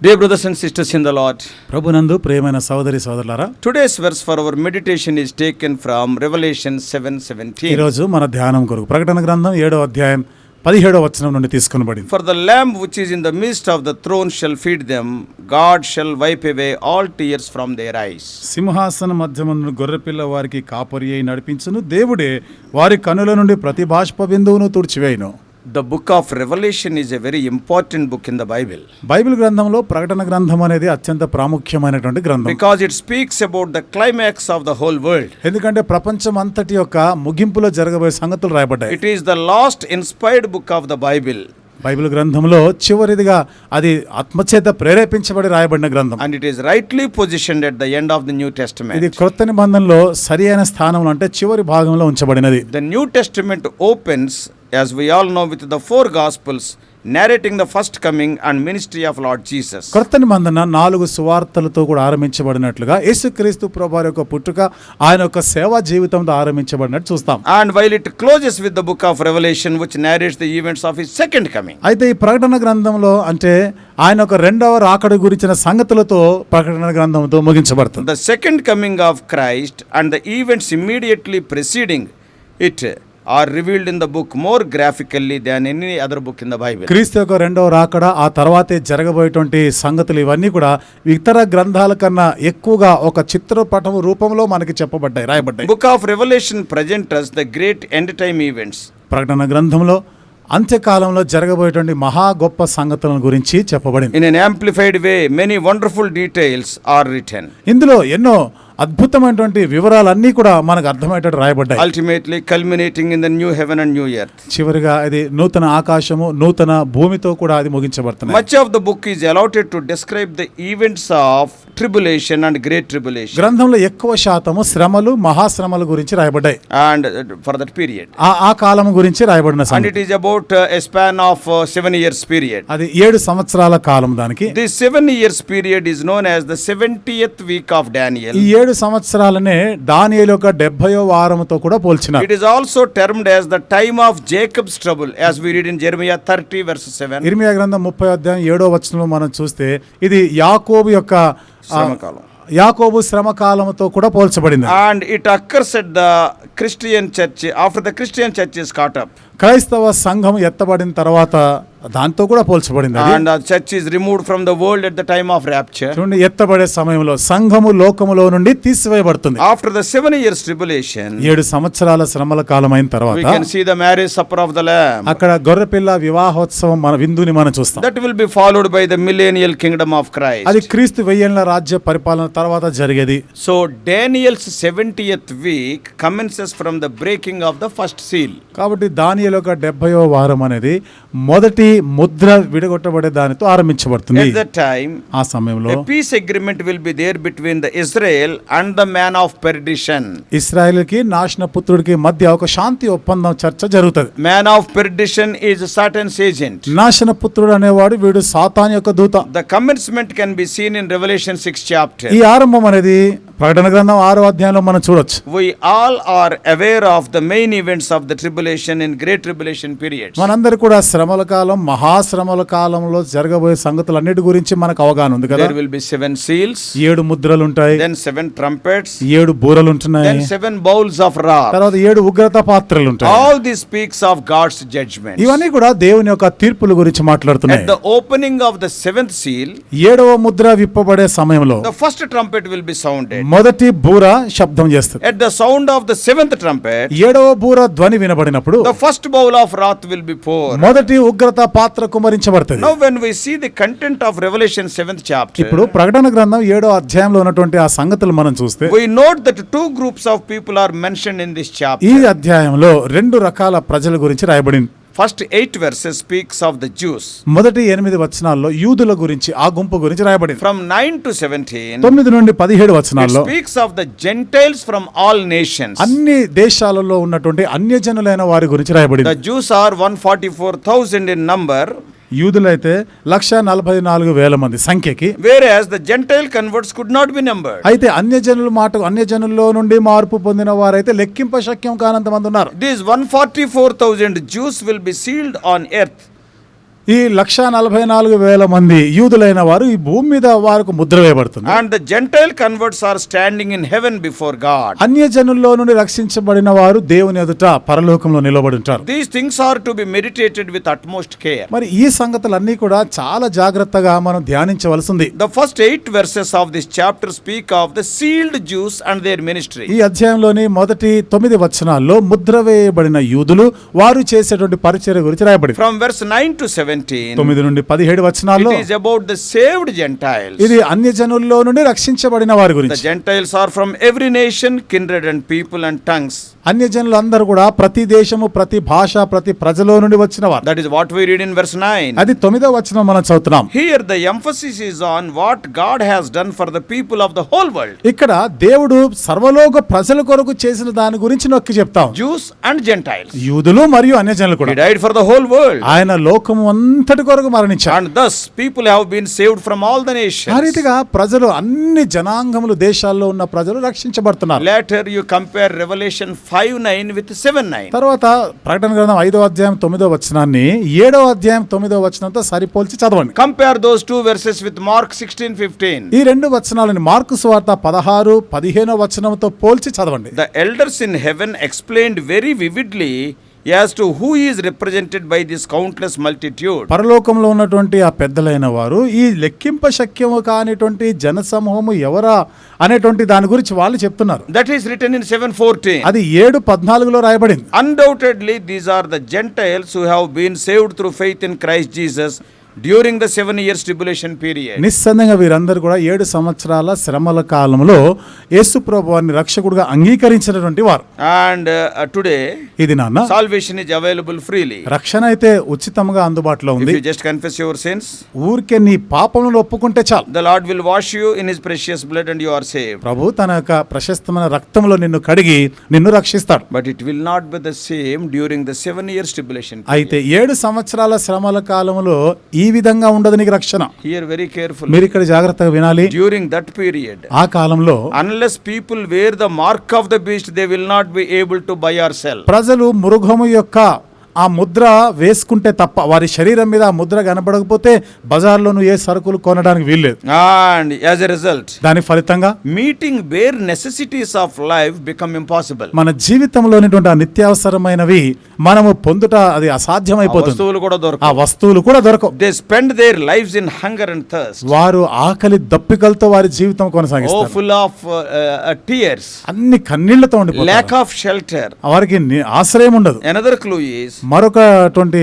Dear brothers and sisters in the Lord, ప్రభునందు ప్రియమైన సోదరి సోదరులారా, today's verse for our meditation is taken from Revelation 7:17. ఈరోజు మన ధ్యానం కొరకు ప్రకటన గ్రంథం 7వ అధ్యాయం 17వ వచనం నుండి తీసుకొనబడింది. For the lamb which is in the midst of the throne shall feed them, God shall wipe away all tears from their eyes. సింహాసన మధ్యమందు గొర్రెపిల్ల వారికి కాపరి అయి నడిపించును, దేవుడే వారి కనుల నుండి ప్రతి బాష్ప బిందువును తుడిచివేయును. The book of Revelation is a very important book in the Bible. Bible గ్రంథంలో ప్రకటన గ్రంథం అనేది అత్యంత ప్రాముఖ్యమైనటువంటి గ్రంథం. Because it speaks about the climax of the whole world. ఎందుకంటే ప్రపంచం అంతటి యొక్క ముగింపులో జరగబోయే సంగతులు రాయబడ్డాయి. It is the last inspired book of the Bible. Bible గ్రంథంలో చివరిదిగా అది ఆత్మచేత ప్రేరేపించబడి రాయబడిన గ్రంథం. And it is rightly positioned at the end of the New Testament. ఇది క్రొత్త నిబంధనలో సరియైన స్థానంలో అంటే చివరి భాగంలో ఉంచబడినది. The New Testament opens, as we all know, with the four Gospels narrating the first coming and ministry of Lord Jesus. క్రొత్త నిబంధన 4 సువార్తలతో కూడా ఆరంభించబడినట్లుగా యేసుక్రీస్తు ప్రభువారి యొక్క పుట్టుక, ఆయన యొక్క సేవా జీవితంతో ఆరంభించబడినట్టు చూస్తాం. And while it closes with the book of Revelation which narrates the events of his second coming. అయితే ఈ ప్రకటన గ్రంథంలో అంటే ఆయన యొక్క రెండవ రాకడ గురించిన సంగతులతో ప్రకటన గ్రంథంతో ముగించబడుతుంది. The second coming of Christ and the events immediately preceding it are revealed in the book more graphically than any other book in the Bible. క్రీస్తు యొక్క రెండవ రాకడ, ఆ తర్వాతే జరగబోయేటువంటి సంగతులు ఇవన్నీ కూడా ఇతర గ్రంథాల కన్నా ఎక్కువగా ఒక చిత్రపటం రూపంలో మనకి చెప్పబడ్డాయి, రాయబడ్డాయి. Book of Revelation presents us the great end time events. ప్రకటన గ్రంథంలో అంత్యకాలంలో జరగబోయేటువంటి మహా గొప్ప సంగతుల గురించి చెప్పబడింది. In an amplified way, many wonderful details are written. ఇందులో ఎన్నో అద్భుతమైనటువంటి వివరాలన్నీ కూడా మనకు అర్థమయ్యేటట్టు రాయబడ్డాయి. Ultimately culminating in the new heaven and new earth. చివరిగా ఇది నూతన ఆకాశము నూతన భూమితో కూడా అది ముగించబడుతుంది. Much of the book is allotted to describe the events of tribulation and great tribulation. గ్రంథంలో ఎక్కువ శాతము శ్రమలు మహాశ్రమల గురించి రాయబడ్డాయి. And for that period. ఆ కాలం గురించి రాయబడిన And సంగతి. it is about a span of 7 years period. అది 7 సంవత్సరాల కాలం దానికి. This 7 years period is known as the 70th week of Daniel. ఈ 7 సంవత్సరాలనే దానియేలు యొక్క 70వ వారముతో కూడా పోల్చినారు. It is also termed as the time of Jacob's trouble, as we read in Jeremiah 30 verse 7. ఇర్మీయా గ్రంథం 30వ అధ్యాయం 7వ వచనంలో మనం చూస్తే ఇది యాకోబు యొక్క శ్రమకాలం. యాకోబు శ్రమ కాలముతో కూడా పోల్చబడింది. And it occurs at the Christian church after the Christian church is caught up. క్రైస్తవ సంఘం ఎత్తబడిన తర్వాత దాంతో కూడా పోల్చబడింది. And the church is removed from the world at the time of rapture. చూడండి, ఎత్తబడే సమయంలో సంఘము లోకములో నుండి తీసివేయబడుతుంది. After the 7 years tribulation, 7 సంవత్సరాల శ్రమల కాలమైన తర్వాత we can see the marriage supper of the Lamb. అక్కడ గొర్రెపిల్ల వివాహోత్సవం మన విందుని మనం చూస్తాం. That will be followed by the millennial kingdom of Christ. అది క్రీస్తు 1000 ఏళ్ల రాజ్య పరిపాలన తర్వాత జరిగేది. So Daniel's 70th week commences from the breaking of the first seal. కాబట్టి దానియేలు యొక్క 70వ వారం అనేది మొదటి ముద్ర విడగొట్టబడే దానితో ఆరంభించబడుతుంది. At that time, ఆ సమయంలో a peace agreement will be there between the Israel and the man of perdition. ఇశ్రాయేలుకి నాశన పుత్రుడికి మధ్య ఒక శాంతి ఒప్పందం చర్చ జరుగుతుంది. Man of perdition is Satan's agent. నాశన పుత్రుడు అనేవాడు వీడు సాతాను యొక్క దూత. The commencement can be seen in Revelation 6 chapter. ఈ ఆరంభం అనేది ప్రకటన గ్రంథం 6వ అధ్యాయంలో మనం చూడొచ్చు. We all are aware of the main events of the tribulation in great tribulation periods. మనందరూ కూడా శ్రమల కాలం మహాశ్రమల కాలంలో జరగబోయే సంగతులన్నిటి గురించి మనకు అవగాహన ఉంది కదా. There will be 7 seals, 7 ముద్రలు ఉంటాయి, then 7 trumpets, 7 బూరలు ఉంటున్నాయి, then 7 bowls of wrath. తర్వాత 7 ఉగ్రత పాత్రలు ఉంటాయి. All this speaks of God's judgment. ఇవన్నీ కూడా దేవుని యొక్క తీర్పుల గురించి మాట్లాడుతున్నాయి. At the opening of the 7th seal, 7వ ముద్ర విప్పబడే సమయంలో the first trumpet will be sounded. మొదటి బూర శబ్దం చేస్తుంది. At the sound of the 7th trumpet, 7వ బూర ధ్వని వినబడినప్పుడు the first bowl of wrath will be poured. మొదటి ఉగ్రత పాత్ర కుమరించబడుతుంది. Now when we see the content of Revelation 7th chapter, ఇప్పుడు ప్రకటన గ్రంథం 7వ అధ్యాయంలో ఉన్నటువంటి ఆ సంగతులు మనం చూస్తే we note that 2 groups of people are mentioned in this ఈ chapter. అధ్యాయంలో 2 రకాల ప్రజల గురించి రాయబడింది. First 8 verses speaks of the Jews. మొదటి 8 వచనాల్లో యూదుల గురించి ఆ గుంపు గురించి రాయబడింది. From 9 to 17, 9 నుండి 17 it వచనాల్లో speaks of the Gentiles from all nations. అన్ని దేశాలలో ఉన్నటువంటి అన్యజనులైన వారి గురించి రాయబడింది. The Jews are 144,000 in number. యూదులైతే 144,000 మంది సంఖ్యకి, whereas the Gentile converts could not be numbered. అయితే అన్యజనుల్లో నుండి మార్పు పొందిన వారైతే లెక్కింప శక్యం కానంత మంది ఉన్నారు. These 144,000 Jews will be sealed on earth ఈ 144,000 మంది యూదులైన వారు ఈ భూమి మీద వారికి ముద్ర వేయబడుతుంది. And the Gentile converts are standing in heaven before God. అన్యజనుల్లో నుండి రక్షించబడిన వారు దేవుని ఎదుట పరలోకంలో నిలబడి ఉంటారు. These things are to be meditated with utmost care. మరి ఈ సంగతులన్నీ కూడా చాలా జాగ్రత్తగా మనం ధ్యానించవలసింది. The first 8 verses of this chapter speak of the sealed Jews and their ministry. ఈ అధ్యాయంలోని మొదటి 9 వచనాల్లో ముద్ర వేయబడిన యూదులు వారు చేసేటువంటి పరిచర్య గురించి రాయబడింది. From verse 9 to 17, 9 నుండి 17 వచనాల్లో it is about the saved Gentiles. ఇది అన్యజనుల్లో నుండి రక్షించబడిన వారి The గురించి. Gentiles are from every nation, kindred and people and tongues. అన్యజనులు అందరూ కూడా ప్రతి దేశము, ప్రతి భాష, ప్రతి ప్రజలో నుండి వచ్చిన వారు. That is what we read in verse 9. అది 9వ వచనం మనం చదువుతున్నాం. Here the emphasis is on what God has done for the people of the whole world. ఇక్కడ దేవుడు సర్వలోక ప్రజల కొరకు చేసిన దాని గురించి నొక్కి చెప్తాం. Jews and Gentiles. యూదులు మరియు అన్యజనులు He కూడా. died for the whole world. ఆయన లోకము అంతటి కొరకు మరణించాడు. And thus people have been saved from all the ఆ nations. రీతిగా ప్రజలు అన్ని జనాంగములు దేశాల్లో ఉన్న ప్రజలు రక్షించబడుతున్నారు. Later you compare Revelation 5:9 with 7:9. తర్వాత ప్రకటన గ్రంథం 5వ అధ్యాయం 9వ వచనాన్ని 7వ అధ్యాయం 9వ వచనంతో సరిపోల్చి చదవండి. Compare those two verses with Mark 16:15. ఈ రెండు వచనాలని మార్కు సువార్త 16, 15వ వచనంతో పోల్చి చదవండి. The elders in heaven explained very vividly as to who is represented by this countless multitude. పరలోకంలో ఉన్నటువంటి ఆ పెద్దలైన వారు ఈ లెక్కింప శక్యము కానిటువంటి జనసమూహము ఎవరా అనేటువంటి దాని గురించి వాళ్ళు చెప్తున్నారు. That is written in 7:14. అది 7:14లో రాయబడింది. Undoubtedly these are the Gentiles who have been saved through faith in Christ Jesus during the 7 years tribulation period. నిస్సందేహంగా వీరందరూ కూడా 7 సంవత్సరాల శ్రమల కాలంలో యేసు ప్రభువాన్ని రక్షకుడిగా అంగీకరించినటువంటి వారు. And today ఇది నాన్న salvation is available freely. రక్షణ అయితే ఉచితంగా అందుబాటులో If ఉంది. you just confess your sins, ఊరికే నీ పాపములను ఒప్పుకుంటే చాలు. the Lord will wash you in his precious blood and you are saved. ప్రభు తన యొక్క ప్రశస్తమైన రక్తంలో నిన్ను కడిగి నిన్ను రక్షిస్తాడు. But it will not be the same during the 7 years tribulation period. అయితే 7 సంవత్సరాల శ్రమల కాలంలో ఈ విధంగా ఉండదు నీకు రక్షణ. Here very carefully. మీరు ఇక్కడ జాగ్రత్తగా వినాలి. During that period, ఆ కాలంలో unless people wear the mark of the beast, they will not be able to buy or sell. ప్రజలు మృగము యొక్క ఆ ముద్ర వేసుకుంటే తప్ప వారి శరీరం మీద ఆ ముద్ర కనబడకపోతే బజార్లో నువ్వు ఏ సరుకులు కొనడానికి వీల్లేదు. And as a result, దాని ఫలితంగా meeting bare necessities of life become impossible. మన జీవితంలోనిటువంటి ఆ నిత్యావసరమైనవి మనము పొందుట అది అసాధ్యమైపోతుంది. వస్తువులు కూడా ఆ దొరకవు. వస్తువులు కూడా దొరకవు. They spend their lives in hunger and thirst. వారు ఆకలి దప్పికలతో వారి జీవితం Oh, కొనసాగిస్తారు. full of tears. అన్ని కన్నీళ్లతో ఉండిపోతారు. Lack of shelter. వారికి ఆశ్రయం ఉండదు. Another clue is మరొకటువంటి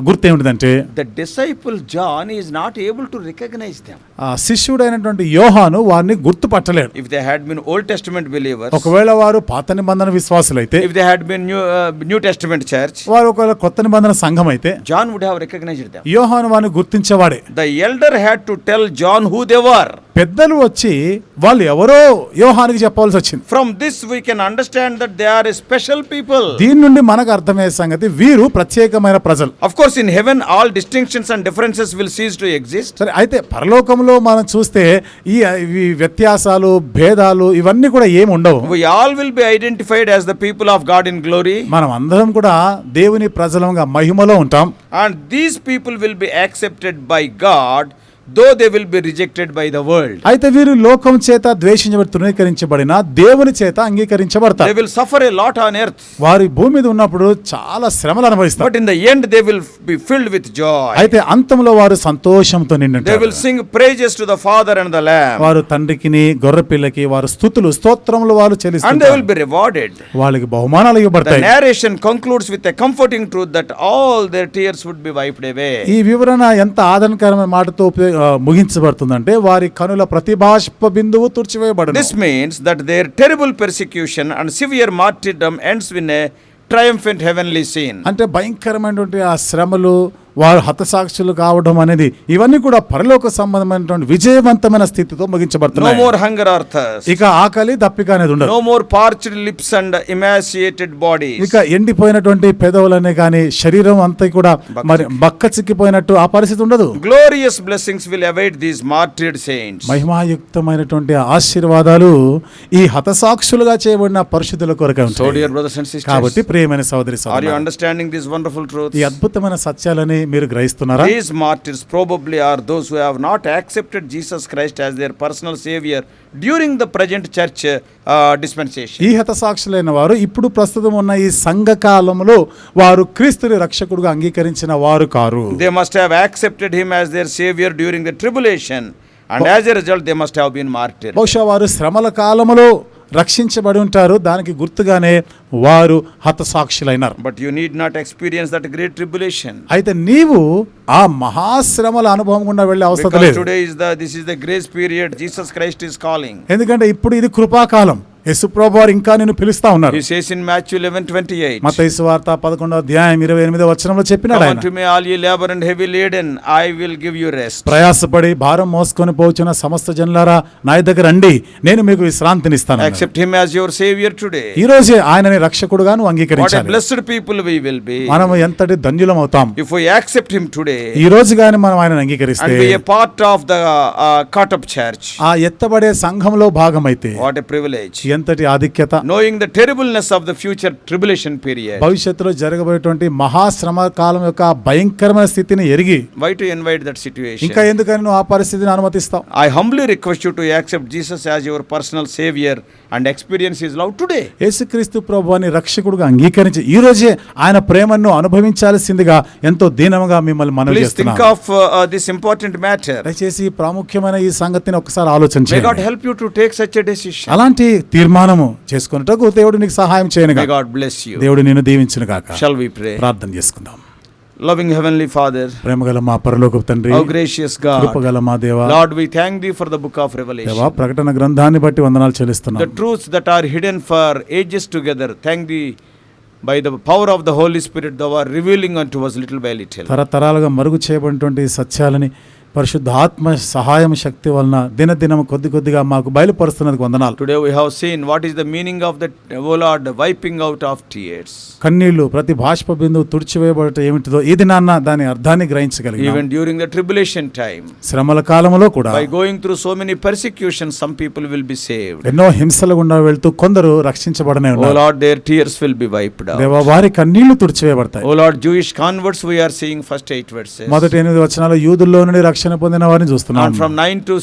గుర్తు ఏమిటంటే the disciple John is not able to recognize them. ఆ శిష్యుడైనటువంటి యోహాను వారిని గుర్తుపట్టలేడు. If they had been Old Testament believers, ఒకవేళ వారు పాత నిబంధన విశ్వాసులైతే, if they had been New Testament church, వారు ఒకవేళ కొత్త నిబంధన సంఘం అయితే John would have recognized them. యోహాను వారిని గుర్తించేవాడే. The elder had to tell John who they were. పెద్దలు వచ్చి వాళ్ళు ఎవరో యోహానికి చెప్పవలసి వచ్చింది. From this we can understand that they are a special people. దీని నుండి మనకు అర్థమయ్యే సంగతి వీరు ప్రత్యేకమైన ప్రజలు. Of course in heaven all distinctions and differences will cease to exist. సరే, అయితే పరలోకంలో మనం చూస్తే ఈ వ్యత్యాసాలు, భేదాలు ఇవన్నీ కూడా ఏమి ఉండవు. We all will be identified as the people of God in glory. మనం అందరం కూడా దేవుని ప్రజలంగా మహిమలో ఉంటాం. And these people will be accepted by God, though they will be rejected by the world. అయితే వీరు లోకం చేత ద్వేషించబడి తృణీకరించబడిన దేవుని చేత They అంగీకరించబడతారు. will suffer a lot on earth. వారి భూమి మీద ఉన్నప్పుడు చాలా శ్రమలు అనుభవిస్తారు. But in the end they will be filled with joy. అయితే అంతంలో వారు సంతోషంతో They నిండుంటారు. will sing praises to the Father and the Lamb. వారు తండ్రికిని గొర్రె పిల్లకి వారు స్తుతులు స్తోత్రములు వారు And they will చెల్లిస్తారు. be rewarded. వాళ్ళకి బహుమానాలు The ఇవ్వబడతాయి. narration concludes with a comforting truth that all their tears would be wiped away. ఈ వివరణ ఎంత ఆదరణకరమైన మాటతో ముగించబడుతుందంటే వారి కనుల ప్రతి బాష్ప బిందువు తుడిచివేయబడును. This means that their terrible persecution and severe martyrdom ends in a triumphant heavenly scene. అంటే భయంకరమైనటువంటి ఆ శ్రమలు, వారు హతసాక్షులు కావడం అనేది ఇవన్నీ కూడా పరలోక సంబంధమైనటువంటి విజయవంతమైన స్థితితో No ముగించబడుతున్నాయి. more hunger or thirst. ఇక ఆకలి దప్పిక అనేది ఉండదు. No more parched lips and emaciated bodies. ఇక ఎండిపోయినటువంటి పెదవులనే కానీ శరీరం అంతా కూడా మరి బక్క చిక్కిపోయినట్టు ఆ పరిస్థితి ఉండదు. Glorious blessings will await these martyred saints. మహిమాయుక్తమైనటువంటి ఆశీర్వాదాలు ఈ హతసాక్షులుగా చేయబడిన పరిశుద్ధుల కొరకే So ఉంటాయి. dear brothers and sisters, కాబట్టి ప్రియమైన సోదరి are you సోదరులారా, understanding this wonderful truth? ఈ అద్భుతమైన సత్యాలని మీరు గ్రహిస్తున్నారా? These martyrs probably are those who have not accepted Jesus Christ as their personal savior during the present church dispensation. ఈ హతసాక్షులైన వారు ఇప్పుడు ప్రస్తుతం ఉన్న ఈ సంఘకాలంలో వారు క్రీస్తుని రక్షకుడుగా అంగీకరించిన వారు car. They must have accepted him as their savior during the tribulation, and as a result they must have been martyred. బహుశా వారు శ్రమల కాలములో రక్షించబడి ఉంటారు, దానికి గుర్తుగానే వారు హతసాక్షులైనారు. But you need not experience that great tribulation. అయితే నీవు ఆ మహాశ్రమల అనుభవం గుండా వెళ్ళే అవసరం Because లేదు. today this is the grace period. Jesus Christ is calling. ఎందుకంటే ఇప్పుడు ఇది కృపాకాలం. యేసుప్రభు వారు ఇంకా నిన్ను పిలుస్తా ఉన్నారు. He says in Matthew 11:28. మత్తయి సువార్త 11:28 చెప్పినాడు Come ఆయన, unto me all ye labor and heavy laden, I will give you rest. ప్రయాసపడి భారం మోసుకొని పోచున్న సమస్త జనులారా నా దగ్గర రండి, నేను మీకు విశ్రాంతినిస్తాను. Accept him as your savior today. ఈ రోజే ఆయనని రక్షకుడుగా నువ్వు What a అంగీకరించాలి. blessed people we will be మనం ఎంతటి ధన్యులం అవుతాం if we accept him today ఈ రోజు గాని మనం ఆయనను and అంగీకరిస్తే, be a part of the caught up church. ఆ ఎత్తబడే సంఘంలో భాగమైతే What a privilege. ఎంతటి ఆధిక్యత. Knowing the terribleness of the future tribulation period. భవిష్యత్తులో జరగబోయేటువంటి మహాశ్రమ కాలం యొక్క భయంకరమైన స్థితిని ఎరిగి Why to invite that situation? ఇంకా ఎందుకని నువ్వు ఆ పరిస్థితిని అనుమతిస్తావు? I humbly request you to accept Jesus as your personal savior and experience his love today. యేసుక్రీస్తు ప్రభువుని రక్షకుడుగా అంగీకరించి ఈ రోజే ఆయన ప్రేమను అనుభవించాల్సిందిగా ఎంతో దీనంగా మిమ్మల్ని మనవి Please think చేస్తున్నాను. of this important matter. దయచేసి ఈ ప్రాముఖ్యమైన ఈ సంగతిని ఒకసారి ఆలోచన May God చేయండి. help you to take such a decision. అలాంటి తీర్మానము చేసుకున్నట్టుకు దేవుడు నీకు సహాయం చేయనుగా. May God bless you. దేవుడు నిన్ను దీవించును గాక. Shall we pray? ప్రార్థన చేసుకుందాం. Loving Heavenly Father, ప్రేమగల మా పరలోకపు తండ్రి, how gracious God, కృపగల మా దేవా, Lord, we thank thee for the book of దేవా Revelation. ప్రకటన గ్రంథాన్ని బట్టి వందనాలు చెల్లిస్తున్నాం. The truths that are hidden for ages together, thank thee by the power of the Holy Spirit thou art revealing unto us little by little. తరతరాలుగా మరుగు చేయబడినటువంటి సత్యాలని పరిశుద్ధ ఆత్మ సహాయం శక్తి వలన దినదినం కొద్ది కొద్దిగా మాకు బయలుపరుస్తున్నది వందనాలు. Today we have seen what is the meaning of the, O Lord, wiping out of tears. కన్నీళ్లు ప్రతి బాష్ప బిందువు తుడిచివేయబడట ఏమిటిదో ఈ దినాన్న దాని అర్థాన్ని గ్రహించగలిగాం. Even during the tribulation time, శ్రమల కాలంలో కూడా by going through so many persecutions, some people will be saved. ఎన్నో హింసల గుండా వెళ్తూ కొందరు రక్షించబడనే O ఉన్నారు. Lord, their tears will be wiped out. దేవా వారి కన్నీళ్లు తుడిచివేయబడతాయి. O Lord, Jewish converts we are seeing first 8 verses. మొదటి 8 వచనాలు యూదుల్లో నుండి రక్షణ పొందిన వారిని చూస్తున్నాం. And from 9 to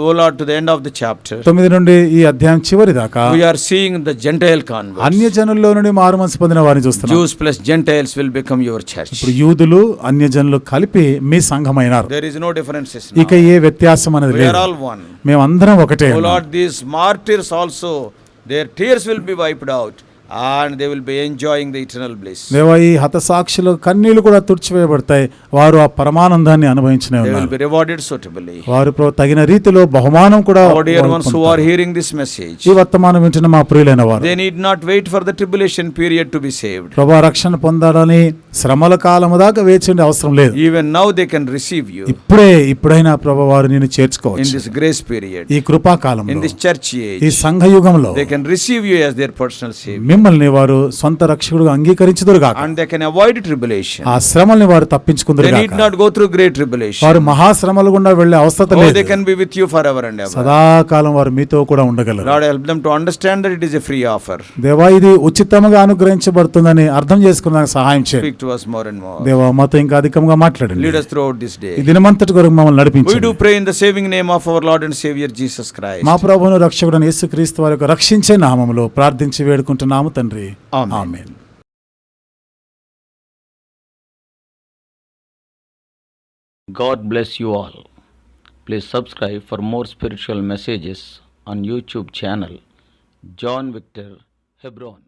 O Lord to the end of the chapter, 9 నుండి ఈ అధ్యాయం చివరి దాకా we are seeing the Gentile converts. అన్యజనుల్లో నుండి మారుమనసు పొందిన వారిని చూస్తున్నాం. Jews plus Gentiles will become your church. ఇప్పుడు యూదులు అన్యజనులు కలిపి మీ సంఘమైనారు. There is no differences ఇక now. ఏ వ్యత్యాసం అనేది We are లేదు. all one. మేమందరం ఒకటే. O Lord, these martyrs also, their tears will be wiped out and they will be enjoying the eternal bliss. దేవా ఈ హతసాక్షుల కన్నీళ్లు కూడా తుడిచివేయబడతాయి, వారు ఆ పరమానందాన్ని అనుభవించనే They will ఉన్నారు. be rewarded suitably. వారు తగిన రీతిలో బహుమానం కూడా Our dear వారు ones who పొందుతారు. are hearing this message, ఈ వర్తమానం వింటున్న మా ప్రియులైన వారు they need not wait for the tribulation period to be saved. ప్రభా రక్షణ పొందాలని శ్రమల కాలము దాకా వేచి ఉండే అవసరం లేదు. Even now they can receive you ఇప్పుడైనా ప్రభా వారు నిన్ను in చేర్చుకోవచ్చు. this grace period, ఈ కృపాకాలంలో, in this church ఈ age. సంఘయుగంలో They can receive you as their personal savior మిమ్మల్ని వారు సొంత రక్షకుడుగా అంగీకరించుదురు గాక. and they can avoid tribulation. ఆ శ్రమల్ని వారు తప్పించుకుందురు They need గాక. not go through great tribulation. వారు మహాశ్రమల గుండా వెళ్లే అవసరం Oh, లేదు. they can be with you forever and ever. సదాకాలం వారు మీతో కూడా ఉండగలరు. Lord, help them to understand that it is a free offer. దేవా ఇది ఉచితంగా అనుగ్రహించబడుతుందని అర్థం చేసుకున్నానికి సహాయం చేయండి. Speak to us more and more. దేవా మాతో ఇంకా అధికంగా మాట్లాడండి. Lead us throughout this day. ఈ దినమంతటి కొరకు మమ్మల్ని We నడిపించండి. do pray in the saving name of our Lord and Savior Jesus Christ. మా ప్రభువును రక్షకుడైన యేసుక్రీస్తు వారి యొక్క రక్షించే నామములో ప్రార్థించి వేడుకుంటున్నాము తండ్రి. Amen. Amen. God bless you all. Please subscribe for more spiritual messages on YouTube channel John Victor Hebron.